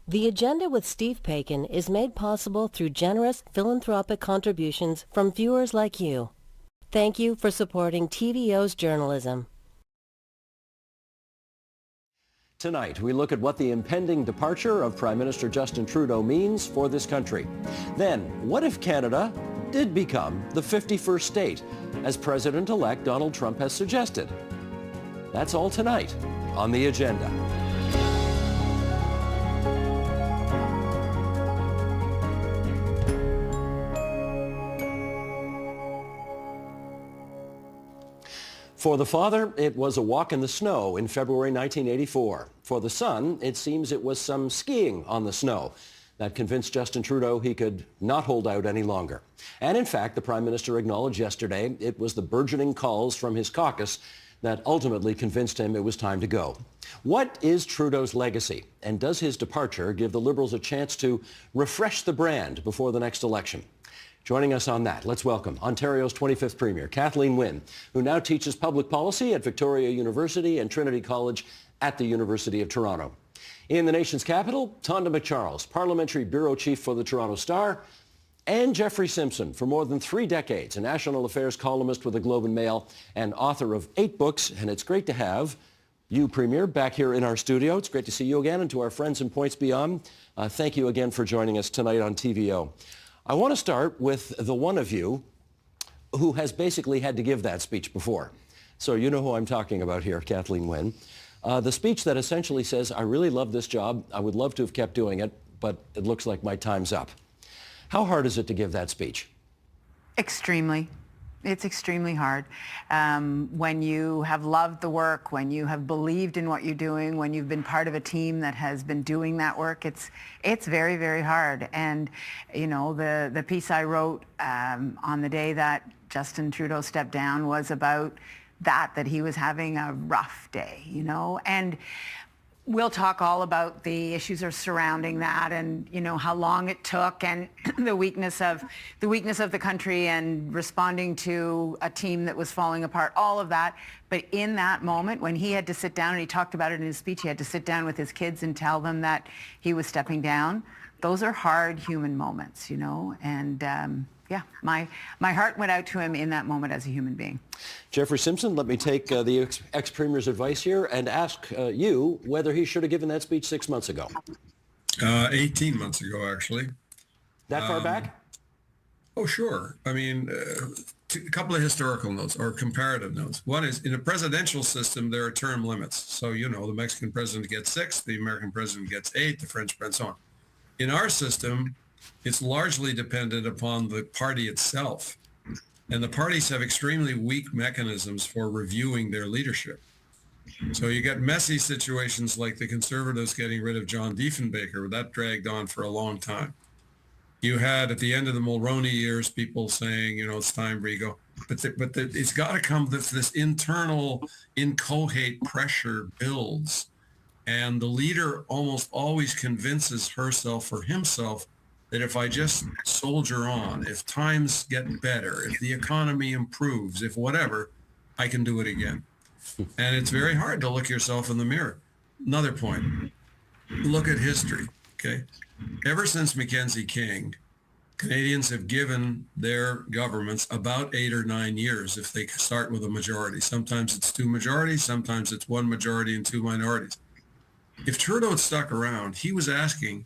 The Agenda with Steve Paikin is made possible through generous philanthropic contributions from viewers like you. Thank you for supporting TVO's journalism. Tonight, we look at what the impending departure of Prime Minister Justin Trudeau means for this country. Then, what if Canada did become the 51st state, as President-elect Donald Trump has suggested? That's all tonight on The Agenda. For the father, it was a walk in the snow in February 1984. For the son, it seems it was some skiing on the snow that convinced Justin Trudeau he could not hold out any longer. And in fact, the Prime Minister acknowledged yesterday it was the burgeoning calls from his caucus that ultimately convinced him it was time to go. What is Trudeau's legacy? And does his departure give the Liberals a chance to refresh the brand before the next election? Joining us on that, let's welcome Ontario's 25th Premier, Kathleen Wynne, who now teaches public policy at Victoria University and Trinity College at the University of Toronto. In the nation's capital, Tonda MacCharles, Parliamentary Bureau Chief for the Toronto Star, and Jeffrey Simpson, for more than 3 decades, a national affairs columnist with the Globe and Mail and author of 8 books. And it's great to have you, Premier, back here in our studio. It's great to see you again. And to our friends in Points Beyond, thank you again for joining us tonight on TVO. I want to start with the one of you who has basically had to give that speech before. So you know who I'm talking about here, Kathleen Wynne. The speech that essentially says, I really love this job. I would love to have kept doing it, but it looks like my time's up. How hard is it to give that speech? Extremely. It's extremely hard. When you have loved the work, when you have believed in what you're doing, when you've been part of a team that has been doing that work, it's very, very hard. And, you know, the piece I wrote on the day that Justin Trudeau stepped down was about that he was having a rough day, you know. And we'll talk all about the issues surrounding that, and you know how long it took, and the weakness of the country, and responding to a team that was falling apart, all of that. But in that moment, when he had to sit down, and he talked about it in his speech, he had to sit down with his kids and tell them that he was stepping down. Those are hard human moments, you know, and yeah, my heart went out to him in that moment as a human being. Jeffrey Simpson, let me take the ex-Premier's advice here and ask you whether he should have given that speech 6 months ago. 18 months ago, actually. That far back? Oh, sure. I mean, a couple of historical notes or comparative notes. One is, in a presidential system, there are term limits. So, you know, the Mexican president gets 6, the American president gets 8, the French president, so on. In our system, it's largely dependent upon the party itself. And the parties have extremely weak mechanisms for reviewing their leadership. So you get messy situations like the Conservatives getting rid of John Diefenbaker. That dragged on for a long time. You had, at the end of the Mulroney years, people saying, you know, it's time for you to go. But it's got to come, this internal incoherent pressure builds. And the leader almost always convinces herself or himself that if I just soldier on, if times get better, if the economy improves, if whatever, I can do it again. And it's very hard to look yourself in the mirror. Another point, look at history, okay? Ever since Mackenzie King, Canadians have given their governments about 8 or 9 years if they start with a majority. Sometimes it's 2 majorities, sometimes it's 1 majority and 2 minorities. If Trudeau had stuck around, he was asking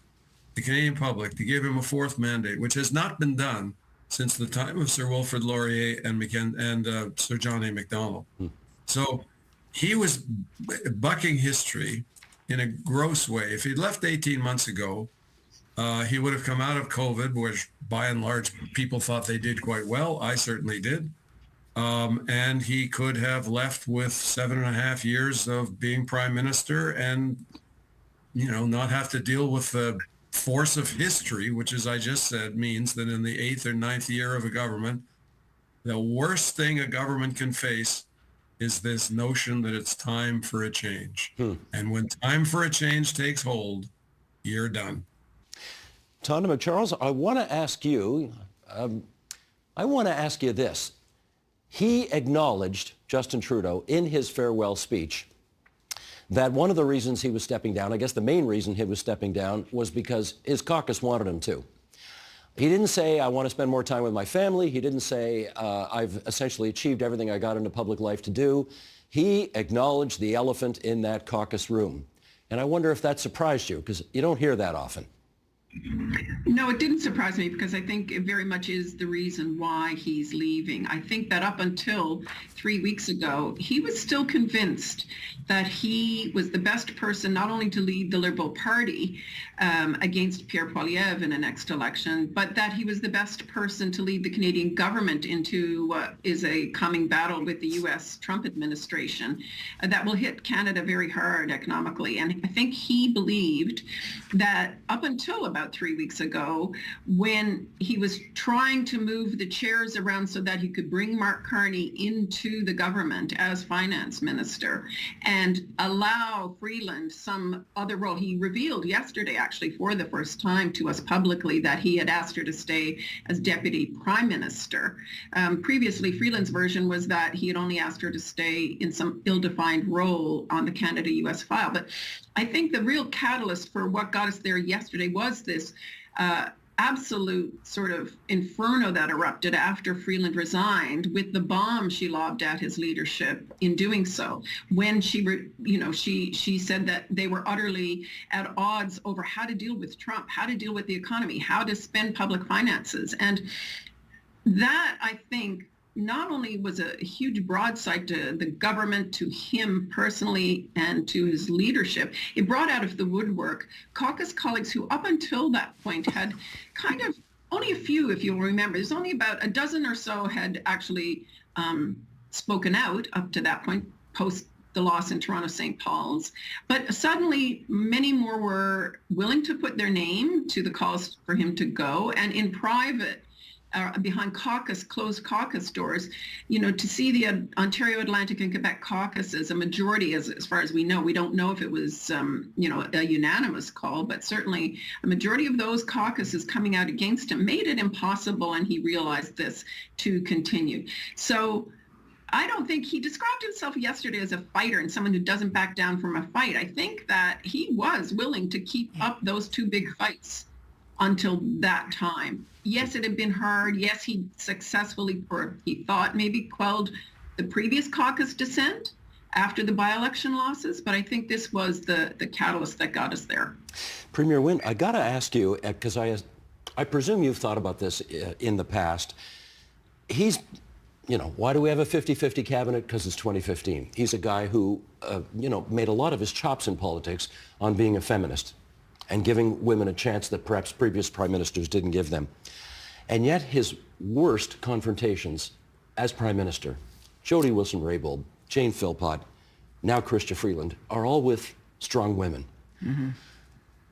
the Canadian public to give him a 4th mandate, which has not been done since the time of Sir Wilfrid Laurier and Sir John A. Macdonald. So he was bucking history in a gross way. If he'd left 18 months ago, he would have come out of COVID, which by and large people thought they did quite well. I certainly did. And he could have left with 7.5 years of being prime minister and, you know, not have to deal with the force of history, which, as I just said, means that in the 8th or 9th year of a government, the worst thing a government can face is this notion that it's time for a change. And when time for a change takes hold, you're done. Tonda MacCharles, I want to ask you this. He acknowledged, Justin Trudeau, in his farewell speech, that one of the reasons he was stepping down, I guess the main reason he was stepping down, was because his caucus wanted him to. He didn't say, I want to spend more time with my family. He didn't say, I've essentially achieved everything I got into public life to do. He acknowledged the elephant in that caucus room. And I wonder if that surprised you, because you don't hear that often. No, it didn't surprise me because I think it very much is the reason why he's leaving. I think that up until 3 weeks ago, he was still convinced that he was the best person not only to lead the Liberal Party against Pierre Poilievre in the next election, but that he was the best person to lead the Canadian government into what is a coming battle with the U.S. Trump administration that will hit Canada very hard economically. And I think he believed that up until about 3 weeks ago, when he was trying to move the chairs around so that he could bring Mark Carney into the government as finance minister and allow Freeland some other role. He revealed yesterday, actually, for the first time to us publicly, that he had asked her to stay as deputy prime minister. Previously, Freeland's version was that he had only asked her to stay in some ill-defined role on the Canada-U.S. file. But I think the real catalyst for what got us there yesterday was this absolute sort of inferno that erupted after Freeland resigned, with the bomb she lobbed at his leadership in doing so. When she said that they were utterly at odds over how to deal with Trump, how to deal with the economy, how to spend public finances. And that, I think, not only was a huge broadside to the government, to him personally, and to his leadership, it brought out of the woodwork caucus colleagues who up until that point had kind of, only a few, if you'll remember, there's only about a dozen or so had actually spoken out up to that point, post the loss in Toronto St. Paul's. But suddenly many more were willing to put their name to the calls for him to go, and in private, behind closed caucus doors, to see the Ontario Atlantic and Quebec caucuses, a majority, as far as we know, we don't know if it was, a unanimous call, but certainly a majority of those caucuses coming out against him made it impossible, and he realized this, to continue. So I don't think he described himself yesterday as a fighter and someone who doesn't back down from a fight. I think that he was willing to keep up those two big fights until that time. Yes, it had been hard. Yes, he successfully, or he thought maybe, quelled the previous caucus dissent after the by-election losses, but I think this was the catalyst that got us there. Premier Wynne, I got to ask you, because I presume you've thought about this in the past. He's, why do we have a 50-50 cabinet? Because it's 2015. He's a guy who, made a lot of his chops in politics on being a feminist and giving women a chance that perhaps previous prime ministers didn't give them. And yet his worst confrontations as prime minister, Jody Wilson-Raybould, Jane Philpott, now Chrystia Freeland, are all with strong women. Mm-hmm.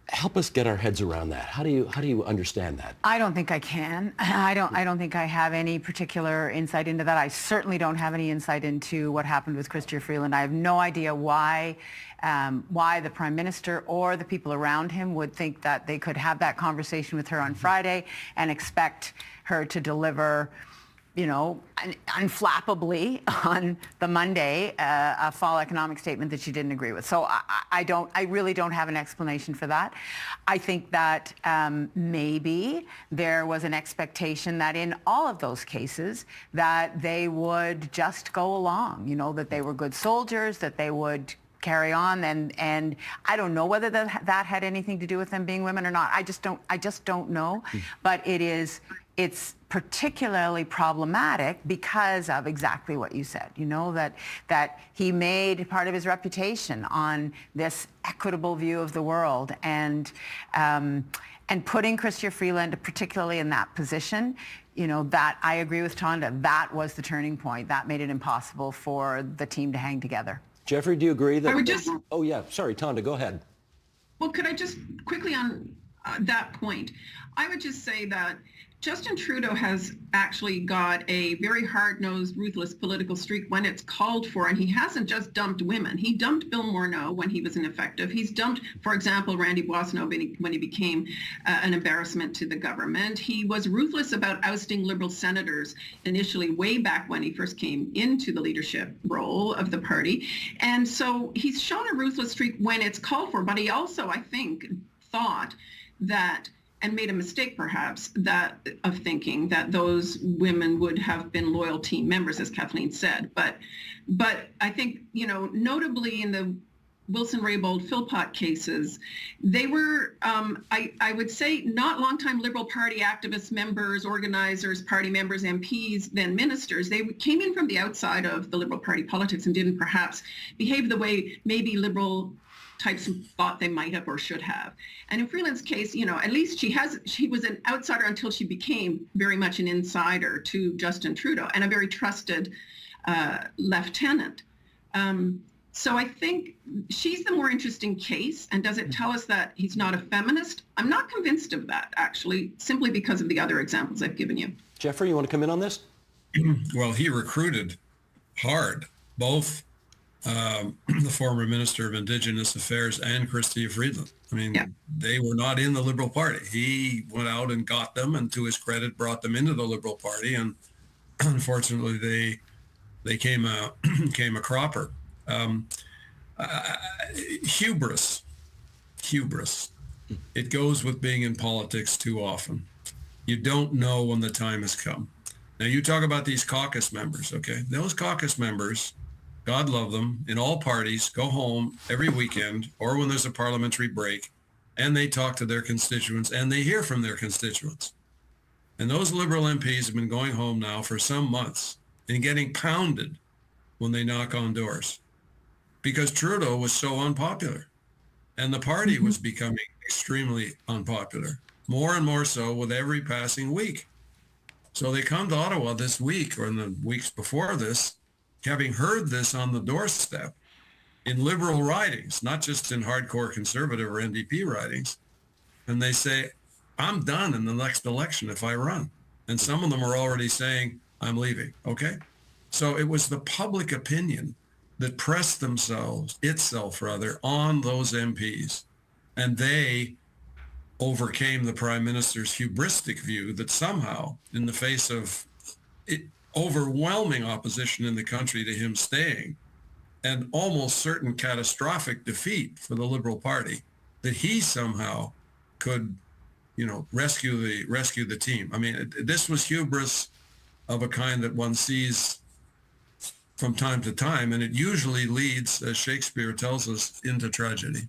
Help us get our heads around that. How do you understand that? I don't think I can. I don't think I have any particular insight into that. I certainly don't have any insight into what happened with Chrystia Freeland. I have no idea why the Prime Minister or the people around him would think that they could have that conversation with her on Friday and expect her to deliver, unflappably on the Monday, a fall economic statement that she didn't agree with. So I really don't have an explanation for that. I think that maybe there was an expectation that in all of those cases that they would just go along, that they were good soldiers, that they would carry on, and I don't know whether that had anything to do with them being women or not. I just don't know. But it's particularly problematic because of exactly what you said, that he made part of his reputation on this equitable view of the world, and putting Chrystia Freeland particularly in that position, that I agree with Tonda, that was the turning point. That made it impossible for the team to hang together. Jeffrey, do you agree that... I would just... Oh, yeah. Sorry, Tonda, go ahead. Well, could I just quickly on that point. I would just say that Justin Trudeau has actually got a very hard-nosed, ruthless political streak when it's called for, and he hasn't just dumped women. He dumped Bill Morneau when he was ineffective. He's dumped, for example, Randy Boissonnault when he became an embarrassment to the government. He was ruthless about ousting Liberal senators initially, way back when he first came into the leadership role of the party. And so he's shown a ruthless streak when it's called for, but he also, I think, thought that, and made a mistake perhaps, that of thinking that those women would have been loyal team members, as Kathleen said. But I think, notably in the Wilson-Raybould Philpott cases, they were, I would say, not longtime Liberal Party activists, members, organizers, party members, MPs, then ministers. They came in from the outside of the Liberal Party politics and didn't perhaps behave the way maybe Liberal types who thought they might have or should have. And in Freeland's case, at least she was an outsider until she became very much an insider to Justin Trudeau and a very trusted lieutenant. So I think she's the more interesting case. And does it tell us that he's not a feminist? I'm not convinced of that, actually, simply because of the other examples I've given you. Jeffrey, you want to come in on this? Well, he recruited hard, both the former Minister of Indigenous Affairs and Chrystia Freeland. I mean, They were not in the Liberal Party. He went out and got them, and to his credit, brought them into the Liberal Party. And unfortunately, they came a cropper. Hubris. It goes with being in politics too often. You don't know when the time has come. Now, you talk about these caucus members, okay? Those caucus members, God love them, in all parties, go home every weekend or when there's a parliamentary break, and they talk to their constituents and they hear from their constituents. And those Liberal MPs have been going home now for some months and getting pounded when they knock on doors because Trudeau was so unpopular and the party was becoming extremely unpopular, more and more so with every passing week. So they come to Ottawa this week or in the weeks before this, having heard this on the doorstep in Liberal ridings, not just in hardcore Conservative or NDP ridings. And they say, I'm done in the next election if I run. And some of them are already saying, I'm leaving, okay? So it was the public opinion that pressed itself on those MPs. And they overcame the Prime Minister's hubristic view that somehow, in the face of overwhelming opposition in the country to him staying and almost certain catastrophic defeat for the Liberal Party, that he somehow could, rescue the team. I mean, this was hubris of a kind that one sees from time to time, and it usually leads, as Shakespeare tells us, into tragedy.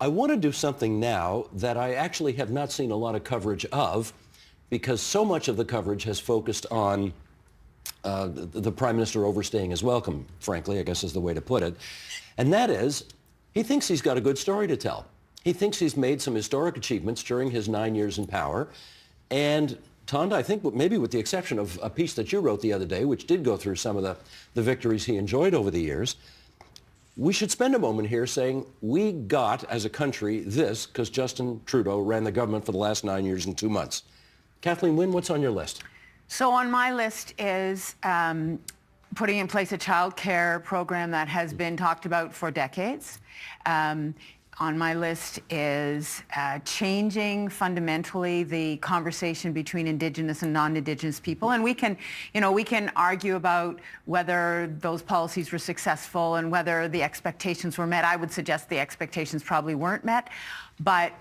I want to do something now that I actually have not seen a lot of coverage of, because so much of the coverage has focused on the Prime Minister overstaying his welcome, frankly, I guess is the way to put it. And that is, he thinks he's got a good story to tell. He thinks he's made some historic achievements during his 9 years in power. And Tonda, I think maybe with the exception of a piece that you wrote the other day, which did go through some of the victories he enjoyed over the years, we should spend a moment here saying we got, as a country, this because Justin Trudeau ran the government for the last 9 years and 2 months. Kathleen Wynne, what's on your list? So on my list is putting in place a child care program that has been talked about for decades. On my list is changing fundamentally the conversation between Indigenous and non-Indigenous people. And we can argue about whether those policies were successful and whether the expectations were met. I would suggest the expectations probably weren't met, but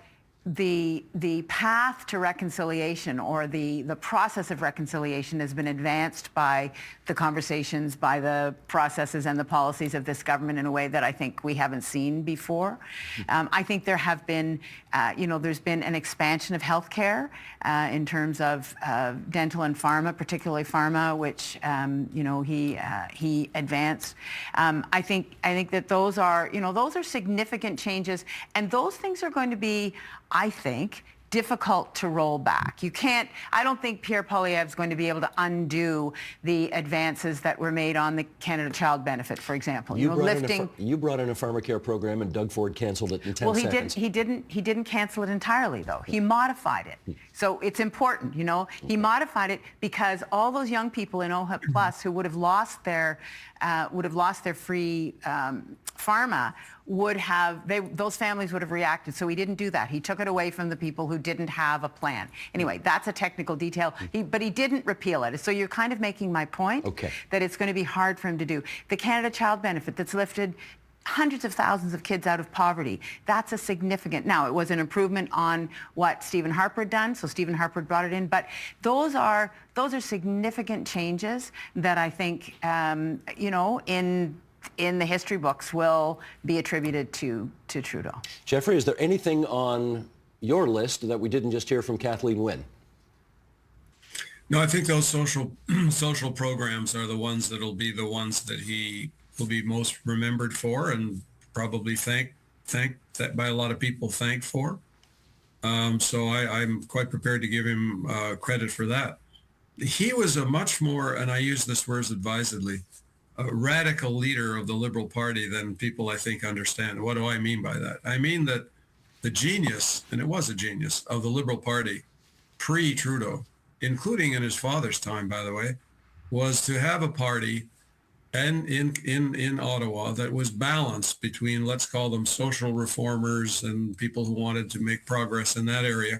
the path to reconciliation or the process of reconciliation has been advanced by the conversations, by the processes and the policies of this government in a way that I think we haven't seen before. I think there have been, there's been an expansion of healthcare in terms of dental and pharma, particularly pharma, which he advanced. I think that those are significant changes, and those things are going to be, I think, difficult to roll back. You can't, I don't think Pierre Poilievre's going to be able to undo the advances that were made on the Canada Child Benefit, for example. You brought in a farmer care program and Doug Ford canceled it in 10 seconds. He didn't cancel it entirely, though. He modified it. So it's important, you know. He modified it because all those young people in OHIP Plus who would have lost their free pharma those families would have reacted. So he didn't do that. He took it away from the people who didn't have a plan. Anyway, that's a technical detail. But he didn't repeal it. So you're kind of making my point that it's going to be hard for him to do. The Canada Child Benefit that's lifted hundreds of thousands of kids out of poverty. That's a significant, now it was an improvement on what Stephen Harper had done, so Stephen Harper brought it in, but those are significant changes that I think, you know, in the history books will be attributed to Trudeau. Jeffrey, is there anything on your list that we didn't just hear from Kathleen Wynne? No, I think those social programs are the ones that'll be the ones that he will be most remembered for, and probably thanked that by a lot of people thanked for. So I'm quite prepared to give him credit for that. He was a much more, and I use this word advisedly, a radical leader of the Liberal Party than people I think understand. What do I mean by that? I mean that the genius, and it was a genius, of the Liberal Party pre-Trudeau, including in his father's time, by the way, was to have a party and in Ottawa that was balanced between, let's call them social reformers and people who wanted to make progress in that area,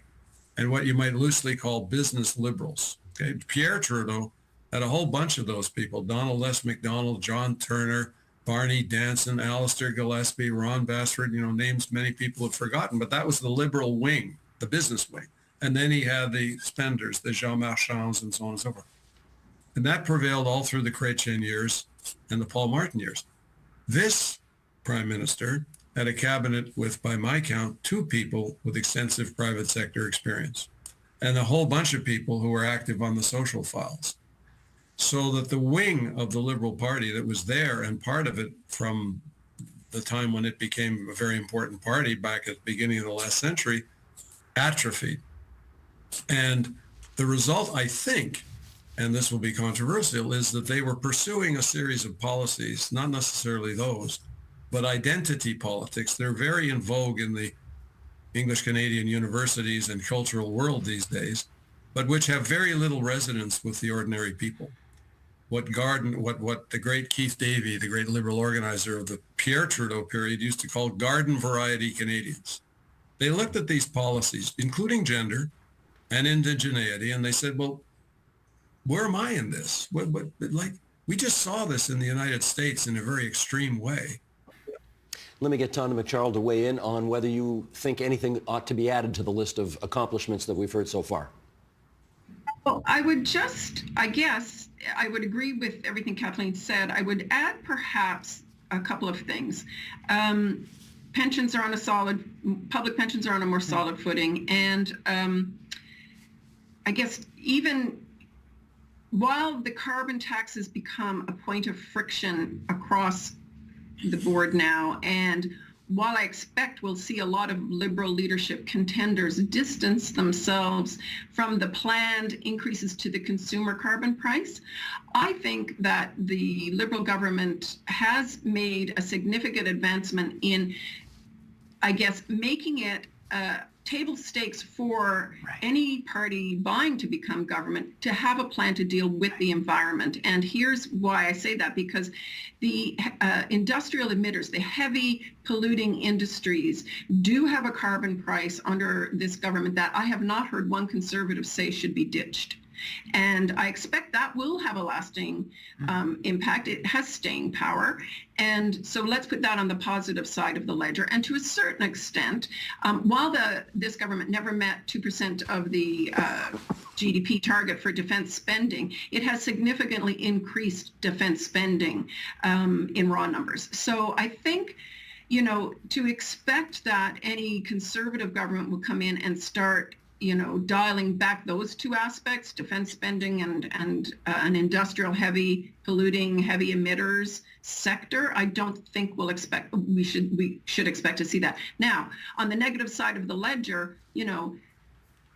and what you might loosely call business liberals. Okay, Pierre Trudeau had a whole bunch of those people: Donald S. MacDonald, John Turner, Barney Danson, Alistair Gillespie, Ron Bassford, you know, names many people have forgotten, but that was the liberal wing, the business wing. And then he had the spenders, the Jean Marchands and so on and so forth. And that prevailed all through the Chrétien years and the Paul Martin years. This prime minister had a cabinet with, by my count, 2 people with extensive private sector experience and a whole bunch of people who were active on the social files. So that the wing of the Liberal Party that was there, and part of it from the time when it became a very important party back at the beginning of the last century, atrophied. And the result, I think, and this will be controversial, is that they were pursuing a series of policies, not necessarily those, but identity politics. They're very in vogue in the English Canadian universities and cultural world these days, but which have very little resonance with the ordinary people. What the great Keith Davey, the great Liberal organizer of the Pierre Trudeau period, used to call garden variety Canadians. They looked at these policies, including gender and indigeneity, and they said, well, where am I in this? Like, we just saw this in the United States in a very extreme way. Let me get Tonda McCharles to weigh in on whether you think anything ought to be added to the list of accomplishments that we've heard so far. Well, I would I would agree with everything Kathleen said. I would add perhaps a couple of things. Pensions are on public pensions are on a more solid footing. And I guess even while the carbon tax has become a point of friction across the board now, and while I expect we'll see a lot of Liberal leadership contenders distance themselves from the planned increases to the consumer carbon price, I think that the Liberal government has made a significant advancement in, I guess, making it table stakes for any party vying to become government to have a plan to deal with the environment. And here's why I say that, because the industrial emitters, the heavy polluting industries, do have a carbon price under this government that I have not heard one Conservative say should be ditched. And I expect that will have a lasting impact. It has staying power. And so let's put that on the positive side of the ledger. And to a certain extent, while this government never met 2% of the GDP target for defense spending, it has significantly increased defense spending in raw numbers. So I think, you know, to expect that any Conservative government will come in and start, you know, dialing back those 2 aspects, defense spending and an industrial heavy polluting, heavy emitters sector, I don't think we should expect to see that. Now, on the negative side of the ledger, you know,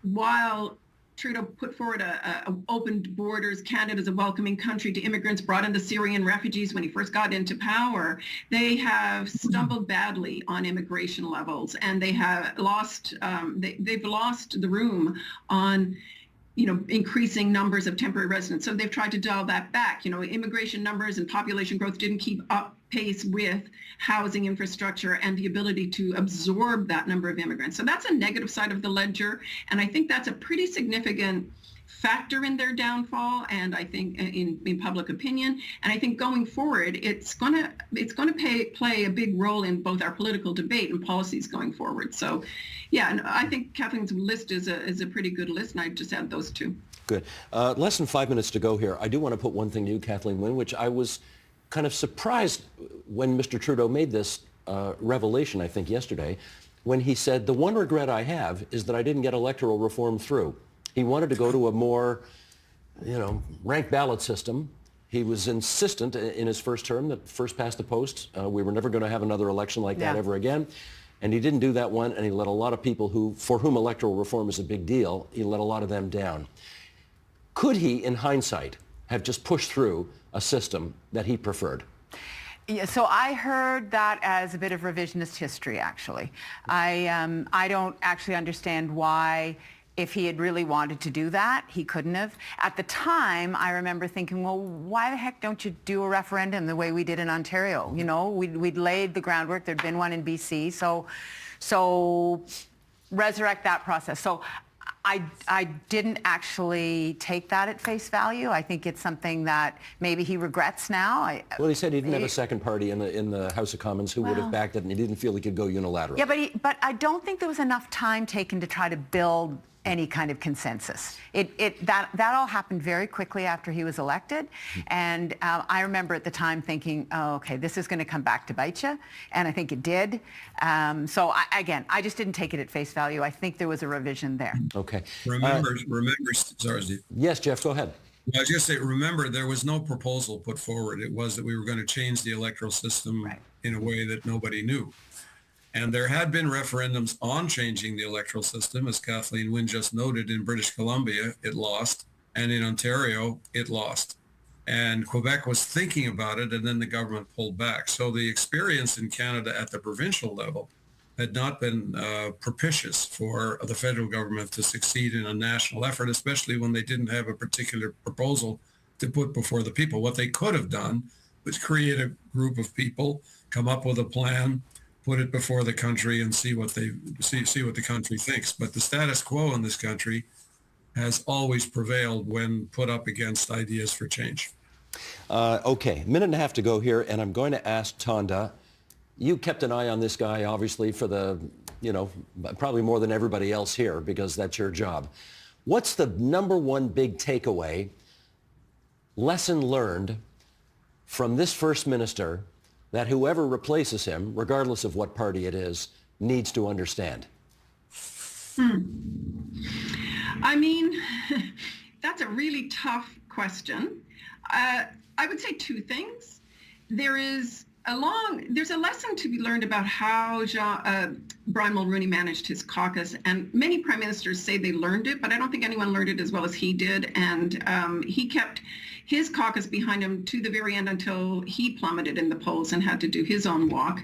while Trudeau put forward a open borders, Canada's a welcoming country to immigrants, brought in the Syrian refugees when he first got into power, they have stumbled badly on immigration levels, and they have lost, they've lost the room on increasing numbers of temporary residents. So they've tried to dial that back. Immigration numbers and population growth didn't keep up pace with housing infrastructure and the ability to absorb that number of immigrants. So that's a negative side of the ledger. And I think that's a pretty significant factor in their downfall, and I think in public opinion. And I think going forward, it's going to play a big role in both our political debate and policies going forward. So, yeah, and I think Kathleen's list is a pretty good list, and I'd just add those two. Good. Less than 5 minutes to go here. I do want to put one thing to you, Kathleen Wynne, which I was kind of surprised when Mr. Trudeau made this revelation, I think, yesterday, when he said, the one regret I have is that I didn't get electoral reform through. He wanted to go to a more, ranked ballot system. He was insistent in his first term that first past the post. We were never going to have another election like that ever again. And he didn't do that one, and he let a lot of people for whom electoral reform is a big deal, he let a lot of them down. Could he, in hindsight, have just pushed through a system that he preferred? Yeah, so I heard that as a bit of revisionist history, actually. I don't actually understand why, if he had really wanted to do that, he couldn't have. At the time, I remember thinking, well, why the heck don't you do a referendum the way we did in Ontario? We'd laid the groundwork. There'd been one in BC. So resurrect that process. So I didn't actually take that at face value. I think it's something that maybe he regrets now. Well, he said he didn't have a second party in the House of Commons who would have backed it, and he didn't feel he could go unilaterally. Yeah, but I don't think there was enough time taken to try to build any kind of consensus. That all happened very quickly after he was elected, and I remember at the time thinking, oh, okay, this is going to come back to bite you, and I think it did. So I just didn't take it at face value. I think there was a revision there. Okay. Remember, sorry, Steve. Yes, Jeff, go ahead. I was just saying, remember, there was no proposal put forward. It was that we were going to change the electoral system in a way that nobody knew. And there had been referendums on changing the electoral system. As Kathleen Wynne just noted, in British Columbia, it lost. And in Ontario, it lost. And Quebec was thinking about it, and then the government pulled back. So the experience in Canada at the provincial level had not been propitious for the federal government to succeed in a national effort, especially when they didn't have a particular proposal to put before the people. What they could have done was create a group of people, come up with a plan, put it before the country, and see what the country thinks. But the status quo in this country has always prevailed when put up against ideas for change. Okay, minute and a half to go here, and I'm going to ask Tonda. You kept an eye on this guy, obviously, for probably more than everybody else here, because that's your job. What's the number one big takeaway, lesson learned from this first minister that whoever replaces him, regardless of what party it is, needs to understand? I mean, that's a really tough question. I would say two things. There's a lesson to be learned about how Brian Mulroney managed his caucus, and many prime ministers say they learned it, but I don't think anyone learned it as well as he did, and he kept his caucus behind him to the very end until he plummeted in the polls and had to do his own walk.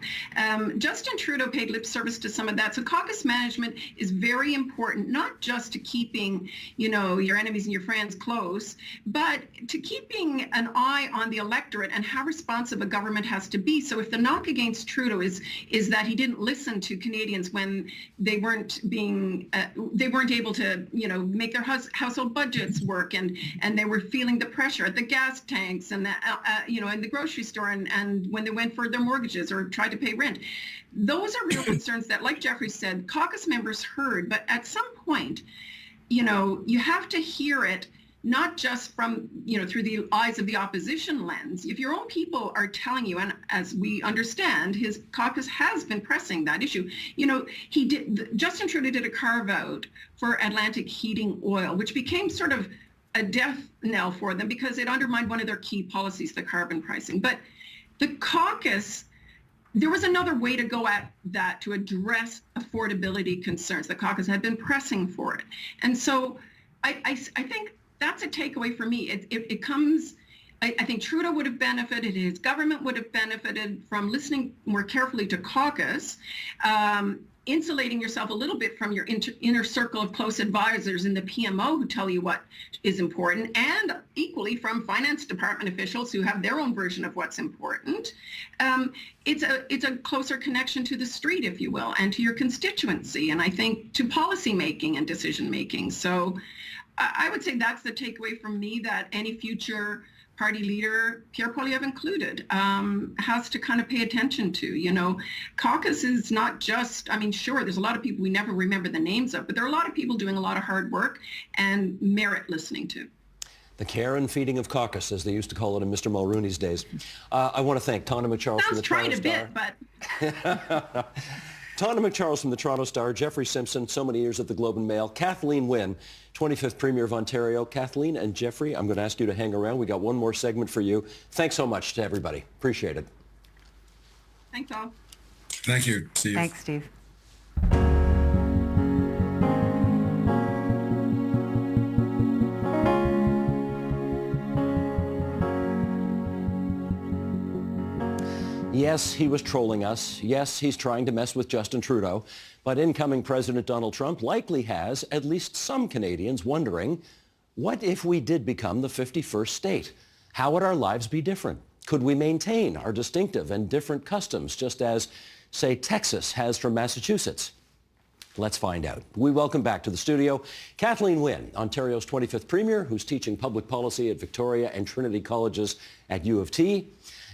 Justin Trudeau paid lip service to some of that. So caucus management is very important, not just to keeping, your enemies and your friends close, but to keeping an eye on the electorate and how responsive a government has to be. So if the knock against Trudeau is that he didn't listen to Canadians when they weren't able to, make their household budgets work, and they were feeling the pressure at the gas tanks and in the grocery store, and when they went for their mortgages or tried to pay rent. Those are real concerns that, like Jeffrey said, caucus members heard, but at some point, you have to hear it not just from, through the eyes of the opposition lens. If your own people are telling you, and as we understand, his caucus has been pressing that issue. Justin Trudeau did a carve out for Atlantic heating oil, which became sort of a death knell for them because it undermined one of their key policies, the carbon pricing. But the caucus there was another way to go at that to address affordability concerns. The caucus had been pressing for it. And so I think that's a takeaway for me. It comes, I think Trudeau would have benefited, his government would have benefited from listening more carefully to caucus, insulating yourself a little bit from your inner circle of close advisors in the PMO who tell you what is important, and equally from finance department officials who have their own version of what's important. It's a closer connection to the street, if you will, and to your constituency, and I think to policy making and decision making. So I would say that's the takeaway from me, that any future party leader, Pierre Poilievre included, has to kind of pay attention to. You know, caucus is not just, I mean, sure, there's a lot of people we never remember the names of, but there are a lot of people doing a lot of hard work and merit listening to. The care and feeding of caucus, as they used to call it in Mr. Mulrooney's days. I want to thank Tana McCharles from the Toronto Star. But Tana McCharles from the Toronto Star, Jeffrey Simpson, so many years at the Globe and Mail, Kathleen Wynne, 25th Premier of Ontario. Kathleen and Jeffrey, I'm going to ask you to hang around. We got one more segment for you. Thanks so much to everybody. Appreciate it. Thanks all. Thank you, Steve. Thanks, Steve. Yes, he was trolling us. Yes, he's trying to mess with Justin Trudeau. But incoming President Donald Trump likely has at least some Canadians wondering, what if we did become the 51st state? How would our lives be different? Could we maintain our distinctive and different customs, just as, say, Texas has from Massachusetts? Let's find out. We welcome back to the studio Kathleen Wynne, Ontario's 25th Premier, who's teaching public policy at Victoria and Trinity Colleges at U of T.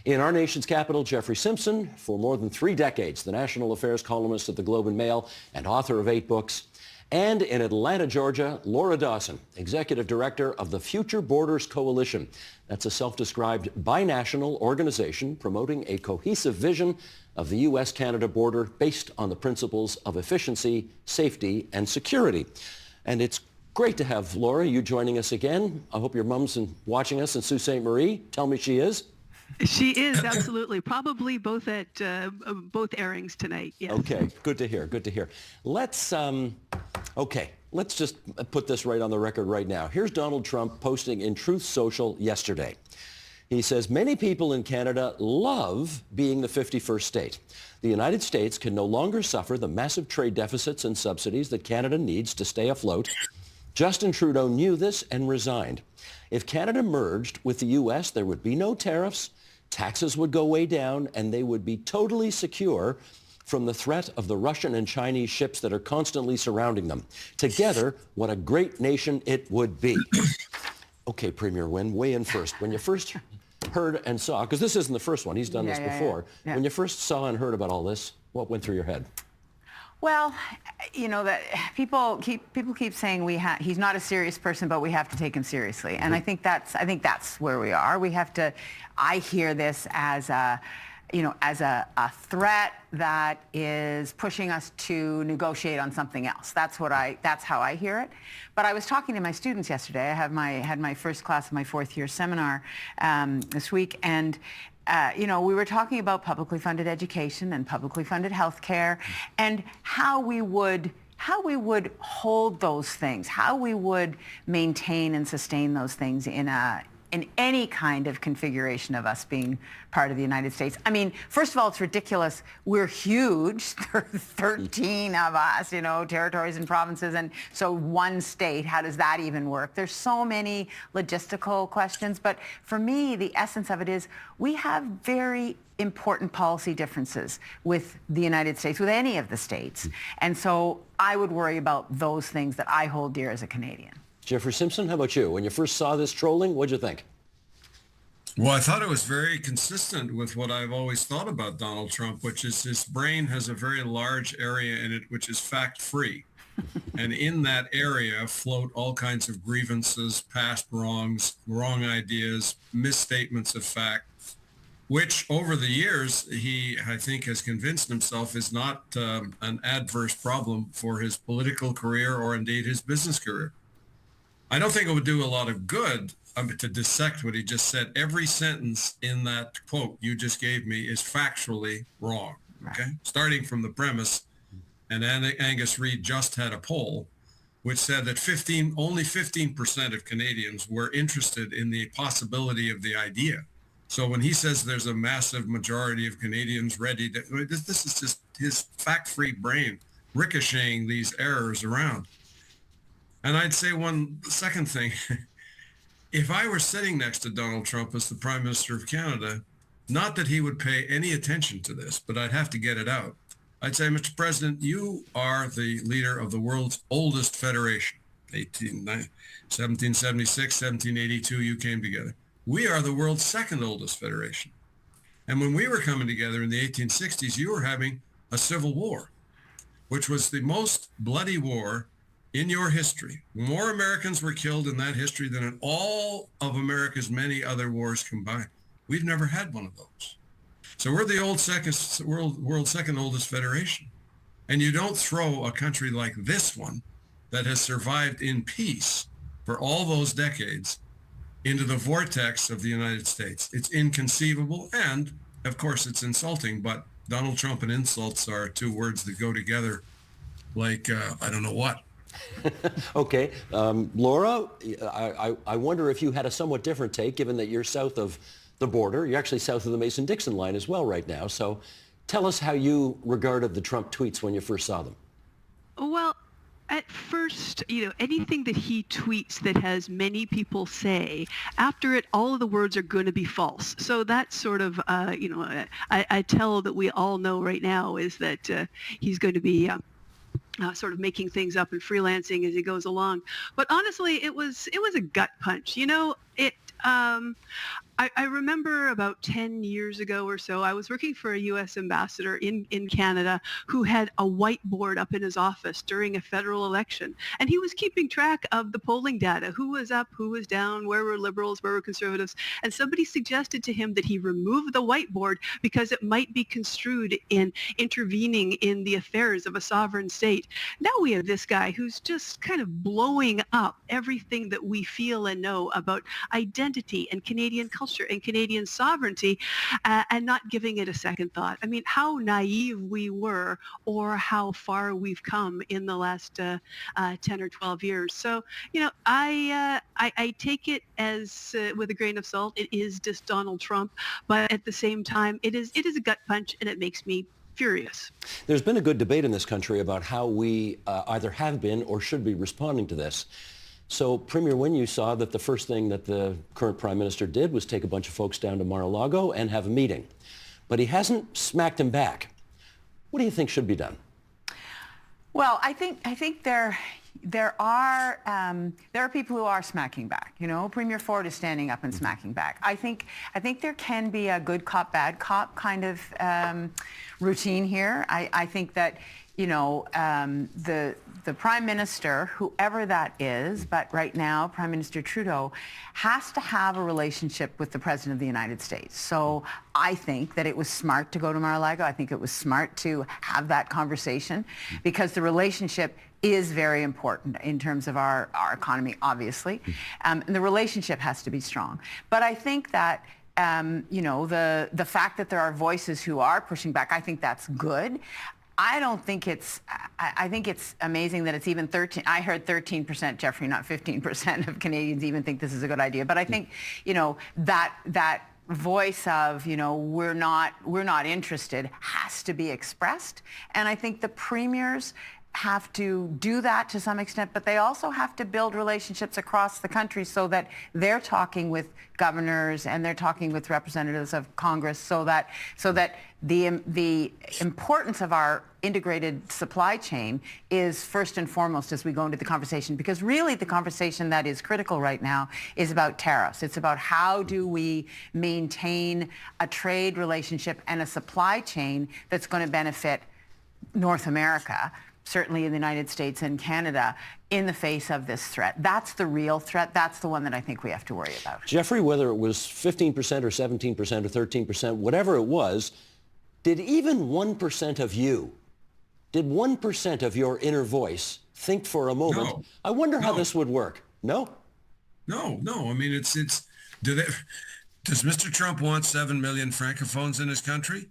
In our nation's capital, Jeffrey Simpson, for more than 3 decades, the national affairs columnist at the Globe and Mail and author of 8 books. And in Atlanta, Georgia, Laura Dawson, Executive Director of the Future Borders Coalition. That's a self-described binational organization promoting a cohesive vision of the U.S.-Canada border based on the principles of efficiency, safety, and security. And it's great to have Laura, you joining us again. I hope your mom's watching us in Sault Ste. Marie. Tell me she is. She is, absolutely. Probably both at both airings tonight. Yes. Okay, good to hear. Good to hear. Let's just put this right on the record right now. Here's Donald Trump posting in Truth Social yesterday. He says, many people in Canada love being the 51st state. The United States can no longer suffer the massive trade deficits and subsidies that Canada needs to stay afloat. Justin Trudeau knew this and resigned. If Canada merged with the U.S., there would be no tariffs, taxes would go way down, and they would be totally secure from the threat of the Russian and Chinese ships that are constantly surrounding them. Together, what a great nation it would be. Okay, Premier Wynne, weigh in first. When you first heard and saw, because this isn't the first one, he's done this before. Yeah. When you first saw and heard about all this, what went through your head? Well, you know, that people keep saying he's not a serious person, but we have to take him seriously. And I think that's where we are. We have to. I hear this as a threat that is pushing us to negotiate on something else. That's how I hear it. But I was talking to my students yesterday. I had my first class of my 4th year seminar this week, and we were talking about publicly funded education and publicly funded healthcare, and how we would hold those things, how we would maintain and sustain those things in any kind of configuration of us being part of the United States. I mean, first of all, it's ridiculous. We're huge. There are 13 of us, territories and provinces. And so one state, how does that even work? There's so many logistical questions. But for me, the essence of it is we have very important policy differences with the United States, with any of the states. And so I would worry about those things that I hold dear as a Canadian. Jeffrey Simpson, how about you? When you first saw this trolling, what'd you think? Well, I thought it was very consistent with what I've always thought about Donald Trump, which is his brain has a very large area in it, which is fact-free. And in that area float all kinds of grievances, past wrongs, wrong ideas, misstatements of fact, which over the years he, I think, has convinced himself is not an adverse problem for his political career or indeed his business career. I don't think it would do a lot of good to dissect what he just said. Every sentence in that quote you just gave me is factually wrong. Okay, starting from the premise, and Angus Reid just had a poll which said that only 15% of Canadians were interested in the possibility of the idea. So when he says there's a massive majority of Canadians ready to, this is just his fact-free brain ricocheting these errors around. And I'd say one second thing, if I were sitting next to Donald Trump as the Prime Minister of Canada, not that he would pay any attention to this, but I'd have to get it out. I'd say, Mr. President, you are the leader of the world's oldest federation. 1776, 1782, you came together. We are the world's second oldest federation. And when we were coming together in the 1860s, you were having a civil war, which was the most bloody war in your history. More Americans were killed in that history than in all of America's many other wars combined. We've never had one of those. So we're the world's second oldest federation. And you don't throw a country like this one that has survived in peace for all those decades into the vortex of the United States. It's inconceivable. And of course, it's insulting, but Donald Trump and insults are two words that go together like, I don't know what. Okay. Laura, I wonder if you had a somewhat different take, given that you're south of the border. You're actually south of the Mason-Dixon line as well right now. So tell us how you regarded the Trump tweets when you first saw them. Well, at first, anything that he tweets that has many people say, after it, all of the words are going to be false. So that's sort of, I tell that we all know right now is that he's going to be sort of making things up and freelancing as he goes along. But honestly, it was a gut punch. I remember about 10 years ago or so, I was working for a U.S. ambassador in Canada who had a whiteboard up in his office during a federal election. And he was keeping track of the polling data, who was up, who was down, where were liberals, where were conservatives. And somebody suggested to him that he remove the whiteboard because it might be construed in intervening in the affairs of a sovereign state. Now we have this guy who's just kind of blowing up everything that we feel and know about identity and Canadian culture and Canadian sovereignty, and not giving it a second thought. I mean, how naive we were, or how far we've come in the last 10 or 12 years. So, I take it as with a grain of salt. It is just Donald Trump, but at the same time, it is a gut punch, and it makes me furious. There's been a good debate in this country about how we either have been or should be responding to this. So, Premier, when you saw that the first thing that the current Prime Minister did was take a bunch of folks down to Mar-a-Lago and have a meeting, but he hasn't smacked him back, what do you think should be done? Well, I think there are people who are smacking back. Premier Ford is standing up and smacking back. I think there can be a good cop, bad cop kind of routine here. I think that the Prime Minister, whoever that is, but right now Prime Minister Trudeau, has to have a relationship with the President of the United States. So I think that it was smart to go to Mar-a-Lago. I think it was smart to have that conversation because the relationship is very important in terms of our economy, obviously. And the relationship has to be strong. But I think that the fact that there are voices who are pushing back, I think that's good. I think it's amazing that it's even 13. I heard 13%, Jeffrey, not 15% of Canadians even think this is a good idea. But I think, that voice of, we're not interested has to be expressed. And I think the premiers have to do that to some extent, but they also have to build relationships across the country so that they're talking with governors and they're talking with representatives of Congress so that the importance of our integrated supply chain is first and foremost as we go into the conversation, because really the conversation that is critical right now is about tariffs. It's about how do we maintain a trade relationship and a supply chain that's going to benefit North America, certainly in the United States and Canada, in the face of this threat. That's the real threat. That's the one that I think we have to worry about. Jeffrey, whether it was 15% or 17% or 13%, whatever it was, did even 1% of you, did 1% of your inner voice think for a moment, No. I wonder how this would work? No? No. I mean, do they, does Mr. Trump want 7 million francophones in his country?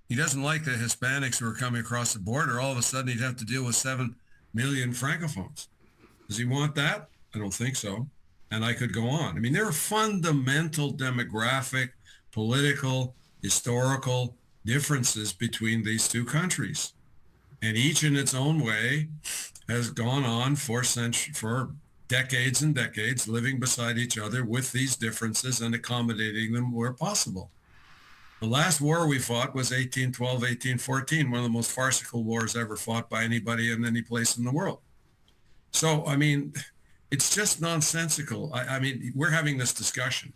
He doesn't like the Hispanics who are coming across the border. All of a sudden, he'd have to deal with 7 million francophones. Does he want that? I don't think so. And I could go on. I mean, there are fundamental demographic, political, historical differences between these two countries. And each in its own way has gone on for decades and decades, living beside each other with these differences and accommodating them where possible. The last war we fought was 1812, 1814, one of the most farcical wars ever fought by anybody in any place in the world. So, I mean, it's just nonsensical. I mean, we're having this discussion,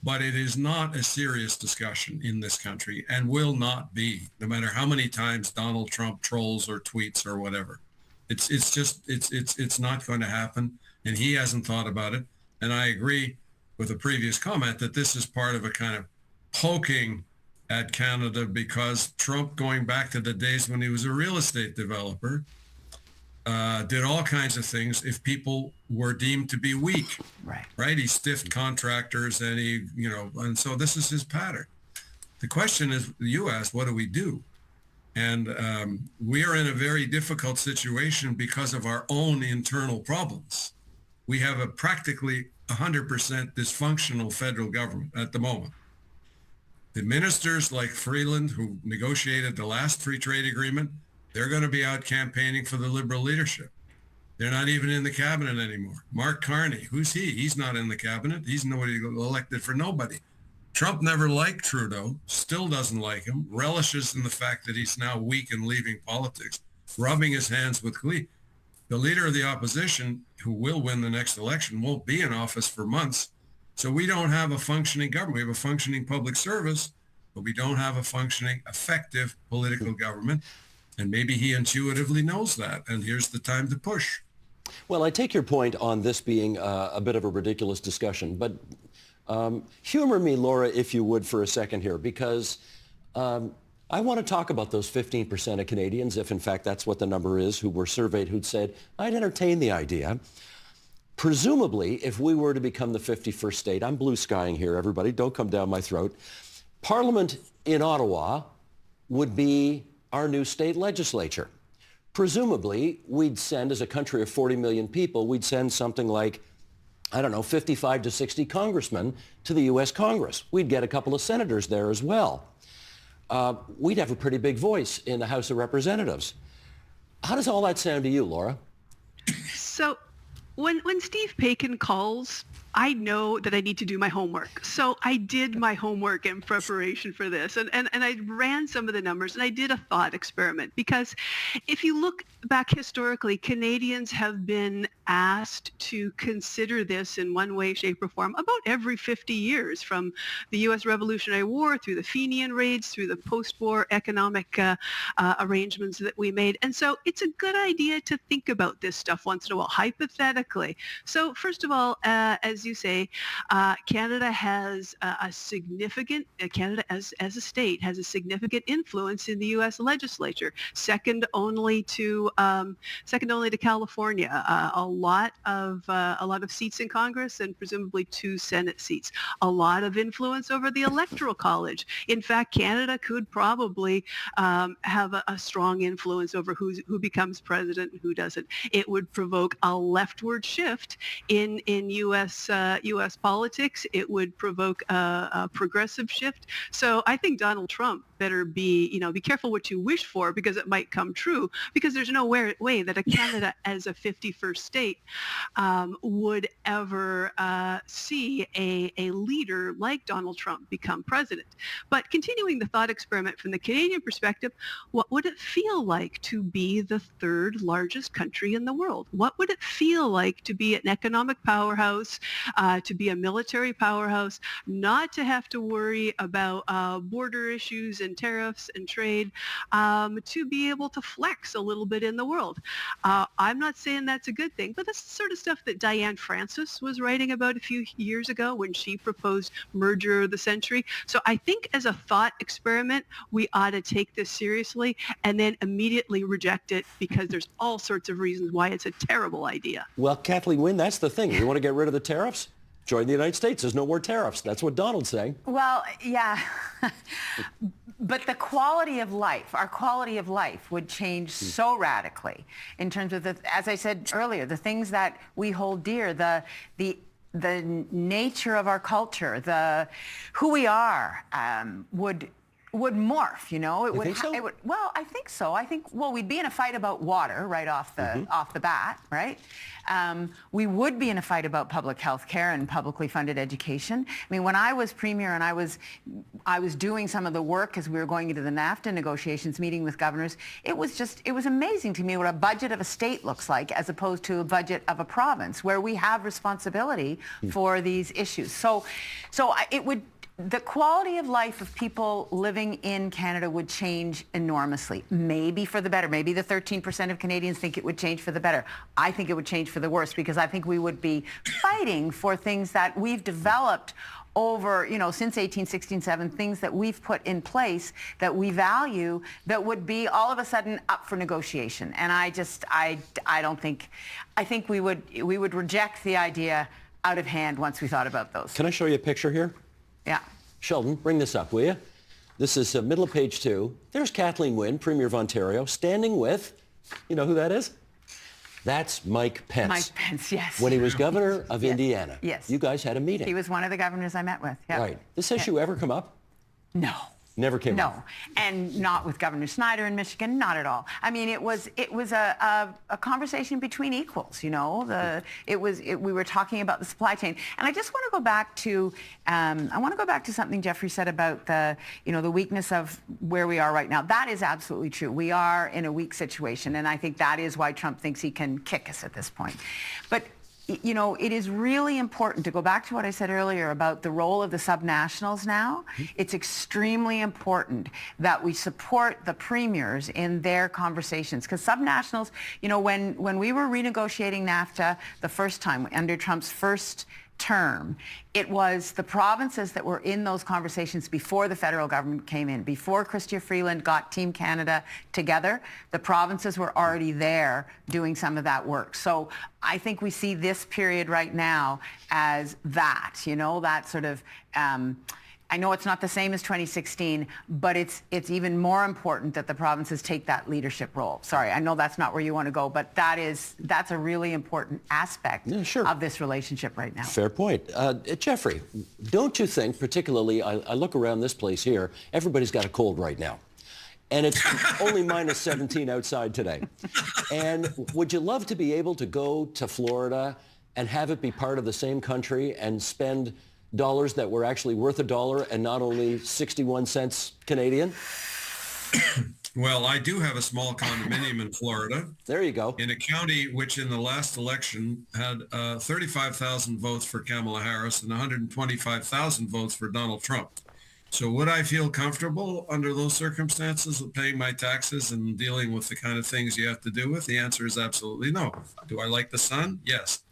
but it is not a serious discussion in this country and will not be, no matter how many times Donald Trump trolls or tweets or whatever. It's not going to happen, and he hasn't thought about it. And I agree with the previous comment that this is part of a kind of poking at Canada, because Trump, going back to the days when he was a real estate developer, did all kinds of things if people were deemed to be weak. Right? He stiffed contractors, and and so this is his pattern. The question is, you asked, what do we do? And we are in a very difficult situation because of our own internal problems. We have a practically 100% dysfunctional federal government at the moment. The ministers like Freeland, who negotiated the last free trade agreement, they're going to be out campaigning for the Liberal leadership. They're not even in the cabinet anymore. Mark Carney, who's he? He's not in the cabinet. He's nobody elected for nobody. Trump never liked Trudeau, still doesn't like him, relishes in the fact that he's now weak and leaving politics, rubbing his hands with glee. The leader of the opposition, who will win the next election, won't be in office for months. So we don't have a functioning government. We have a functioning public service, but we don't have a functioning, effective political government. And maybe he intuitively knows that. And here's the time to push. Well, I take your point on this being a bit of a ridiculous discussion, but humor me, Laura, if you would, for a second here, because I want to talk about those 15% of Canadians, if in fact that's what the number is, who were surveyed, who'd said, I'd entertain the idea. Presumably, if we were to become the 51st state, I'm blue skying here, everybody, don't come down my throat, Parliament in Ottawa would be our new state legislature. Presumably, we'd send, as a country of 40 million people, we'd send something like, 55 to 60 congressmen to the U.S. Congress. We'd get a couple of senators there as well. We'd have a pretty big voice in the House of Representatives. How does all that sound to you, Laura? So when Steve Paikin calls, I know that I need to do my homework. So I did my homework in preparation for this, and I ran some of the numbers, and I did a thought experiment, because if you look back historically, Canadians have been asked to consider this in one way, shape, or form about every 50 years, from the U.S. Revolutionary War through the Fenian raids, through the post-war economic arrangements that we made. And so it's a good idea to think about this stuff once in a while, hypothetically. So first of all, as you say, Canada has a significant, Canada as a state has a significant influence in the U.S. legislature, second only to California. A lot of seats in Congress, and presumably 2 Senate seats. A lot of influence over the Electoral College. In fact, Canada could probably have a strong influence over who becomes president and who doesn't. It would provoke a leftward shift in U.S. politics. It would provoke a progressive shift. So I think Donald Trump better be careful what you wish for, because it might come true, because there's no way that a Canada as a 51st state would ever see a leader like Donald Trump become president. But continuing the thought experiment from the Canadian perspective, what would it feel like to be the 3rd largest country in the world? What would it feel like to be an economic powerhouse, to be a military powerhouse, not to have to worry about border issues and tariffs and trade, to be able to flex a little bit in the world. I'm not saying that's a good thing, but that's the sort of stuff that Dianne Francis was writing about a few years ago when she proposed merger of the century. So I think as a thought experiment, we ought to take this seriously and then immediately reject it because there's all sorts of reasons why it's a terrible idea. Well, Kathleen Wynne, that's the thing. You want to get rid of the tariffs? Join the United States. There's no more tariffs. That's what Donald's saying. Well, yeah. But the quality of life, our quality of life would change so radically in terms of, as I said earlier, the things that we hold dear, the nature of our culture, who we are, would morph, you know. You think so? Well, I think so. Well, we'd be in a fight about water right off the bat, right? We would be in a fight about public health care and publicly funded education. I mean, when I was premier and I was doing some of the work as we were going into the NAFTA negotiations, meeting with governors, it was amazing to me what a budget of a state looks like as opposed to a budget of a province where we have responsibility for these issues. So the quality of life of people living in Canada would change enormously, maybe for the better. Maybe the 13% of Canadians think it would change for the better. I think it would change for the worse because I think we would be fighting for things that we've developed over, since 1867, things that we've put in place that we value that would be all of a sudden up for negotiation. And I think we would reject the idea out of hand once we thought about those. Can I show you a picture here? Yeah. Sheldon, bring this up, will you? This is middle of page 2. There's Kathleen Wynne, Premier of Ontario, standing with, you know who that is? That's Mike Pence. Mike Pence, yes. When he was governor of Indiana. Yes. You guys had a meeting. He was one of the governors I met with. Yeah. Right. This issue ever come up? No. Never came up. No, and not with Governor Snyder in Michigan, not at all. I mean, it was a conversation between equals. We were talking about the supply chain, and I just want to go back to something Jeffrey said about the weakness of where we are right now. That is absolutely true. We are in a weak situation, and I think that is why Trump thinks he can kick us at this point. But it is really important to go back to what I said earlier about the role of the subnationals now. It's extremely important that we support the premiers in their conversations because subnationals, when we were renegotiating NAFTA the first time under Trump's first term, it was the provinces that were in those conversations before the federal government came in. Before Chrystia Freeland got Team Canada together, the provinces were already there doing some of that work. So I think we see this period right now as that sort of, I know it's not the same as 2016, but it's even more important that the provinces take that leadership role. Sorry, I know that's not where you want to go, but that's a really important aspect of this relationship right now. Fair point. Jeffrey, don't you think, particularly, I look around this place here, everybody's got a cold right now. And it's only minus 17 outside today. And would you love to be able to go to Florida and have it be part of the same country and spend dollars that were actually worth $1 and not only 61 cents Canadian? Well, I do have a small condominium in Florida. There you go. In a county which in the last election had 35,000 votes for Kamala Harris and 125,000 votes for Donald Trump. So would I feel comfortable under those circumstances of paying my taxes and dealing with the kind of things you have to do with? The answer is absolutely no. Do I like the sun? Yes.